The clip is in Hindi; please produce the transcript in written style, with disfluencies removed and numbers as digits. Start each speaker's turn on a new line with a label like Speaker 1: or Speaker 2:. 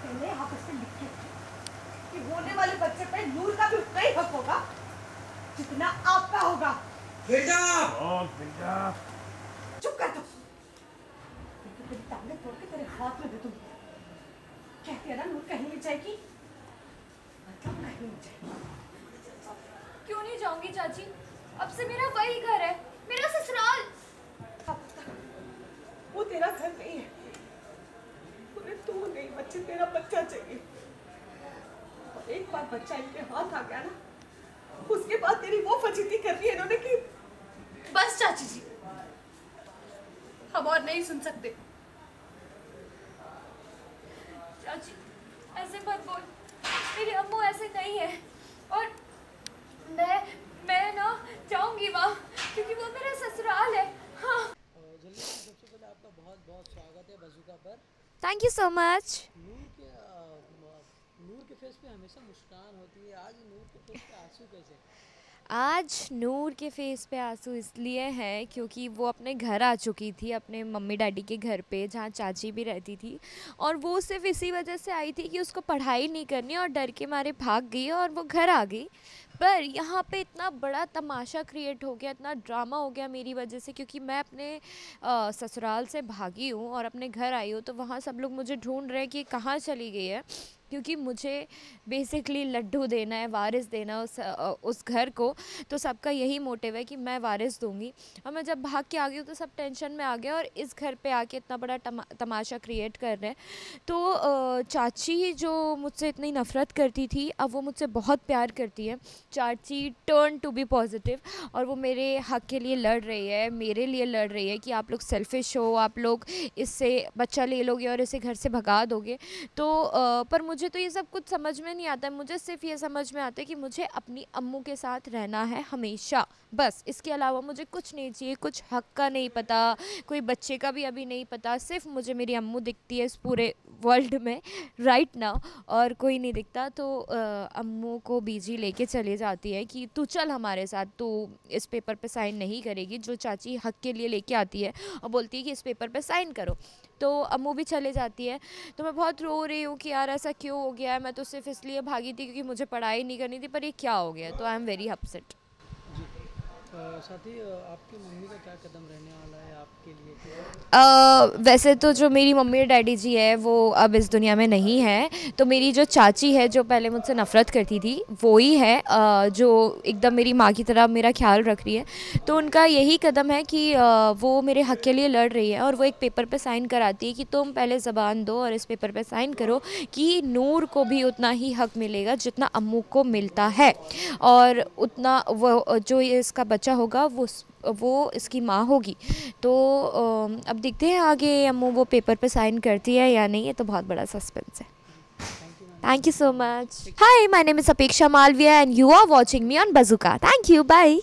Speaker 1: मैंने आपस में लिख के कि होने वाले बच्चे पे नूर का भी उतना ही हक होगा जितना आपका होगा।
Speaker 2: बेटा
Speaker 3: बेटा
Speaker 1: चुप कर तू। तेरी टांगें तोड़ के तेरे हाथ में दे दूंगी। कहती है ना नूर कहीं नहीं जाएगी, मतलब कहीं नहीं जाएगी।
Speaker 4: क्यों नहीं जाऊंगी चाची? अब से मेरा वही घर है, मेरा ससुराल।
Speaker 1: वो तेरा घर नहीं है, उन्हें तू नहीं बच्चे तेरा बच्चा चाहिए। और एक बार बच्चा इनके हाथ आ गया ना, उसके बाद तेरी वो फजीती कर रही है इन्होंने कि
Speaker 4: बस चाची जी, हम और नहीं सुन सकते। चाची ऐसे मत बोल, मेरी अम्मू ऐसे नहीं है। और मैं ना जाऊंगी वहाँ, क्योंकि वो मेरा ससुराल है। हाँ।
Speaker 2: जल्दी सबसे पहले आपका बहुत बहुत स्वागत है बज़ूका पर।
Speaker 5: Thank you so much.
Speaker 2: Noor के फेस पे हमेशा मुस्कान होती है, आज नूर के फेस पे आंसू कैसे?
Speaker 5: आज नूर के फेस पे आंसू इसलिए हैं क्योंकि वो अपने घर आ चुकी थी, अपने मम्मी डैडी के घर पे जहाँ चाची भी रहती थी। और वो सिर्फ इसी वजह से आई थी कि उसको पढ़ाई नहीं करनी और डर के मारे भाग गई और वो घर आ गई। पर यहाँ पे इतना बड़ा तमाशा क्रिएट हो गया, इतना ड्रामा हो गया मेरी वजह से, क्योंकि मैं अपने ससुराल से भागी हूँ और अपने घर आई हूँ। तो वहाँ सब लोग मुझे ढूंढ रहे हैं कि कहाँ चली गई है, क्योंकि मुझे बेसिकली लड्डू देना है, वारिस देना उस घर को। तो सबका यही मोटिव है कि मैं वारिस दूंगी। और मैं जब भाग के आ गई हूँ तो सब टेंशन में आ गया और इस घर पे आके इतना बड़ा तमाशा क्रिएट कर रहे हैं। तो चाची जो मुझसे इतनी नफ़रत करती थी, अब वो मुझसे बहुत प्यार करती है। चाची टर्न टू बी पॉजिटिव और वो मेरे हक़ के लिए लड़ रही है, मेरे लिए लड़ रही है कि आप लोग सेल्फिश हो, आप लोग इससे बच्चा ले लोगे और इसे घर से भगा दोगे। तो पर मुझे तो ये सब कुछ समझ में नहीं आता है। मुझे सिर्फ ये समझ में आता है कि मुझे अपनी अम्मू के साथ रहना है हमेशा, बस। इसके अलावा मुझे कुछ नहीं चाहिए, कुछ हक का नहीं पता, कोई बच्चे का भी अभी नहीं पता। सिर्फ मुझे मेरी अम्मू दिखती है इस पूरे वर्ल्ड में राइट नाउ, और कोई नहीं दिखता। तो अम्मू को बीजी लेके चले जाती है कि तू चल हमारे साथ, तू इस पेपर पे साइन नहीं करेगी, जो चाची हक के लिए लेके आती है और बोलती है कि इस पेपर पे साइन करो। तो अम्मू भी चले जाती है। तो मैं बहुत रो रही हूँ कि यार ऐसा क्यों हो गया है, मैं तो सिर्फ इसलिए भागी थी क्योंकि मुझे पढ़ाई नहीं करनी थी, पर ये क्या हो गया। तो आई एम वेरी अपसेट।
Speaker 2: साथ ही आपकी मम्मी का क्या कदम रहने वाला है आपके लिए?
Speaker 5: वैसे तो जो मेरी मम्मी और डैडी जी है वो अब इस दुनिया में नहीं है। तो मेरी जो चाची है जो पहले मुझसे नफ़रत करती थी वो ही है, जो एकदम मेरी माँ की तरह मेरा ख्याल रख रही है। तो उनका यही कदम है कि वो मेरे हक़ के लिए लड़ रही है और वो एक पेपर पे साइन कराती है कि तुम पहले ज़बान दो और इस पेपर पे साइन करो कि नूर को भी उतना ही हक़ मिलेगा जितना अम्मू को मिलता है, और उतना वो जो इसका बच्चा होगा वो इसकी माँ होगी। तो अब देखते हैं आगे अम्मू वो पेपर पे साइन करती है या नहीं, है तो बहुत बड़ा सस्पेंस है। Thank you so much. Hi, my name is Apeksha Malviya and you are watching me on Bazooka. Thank you, bye.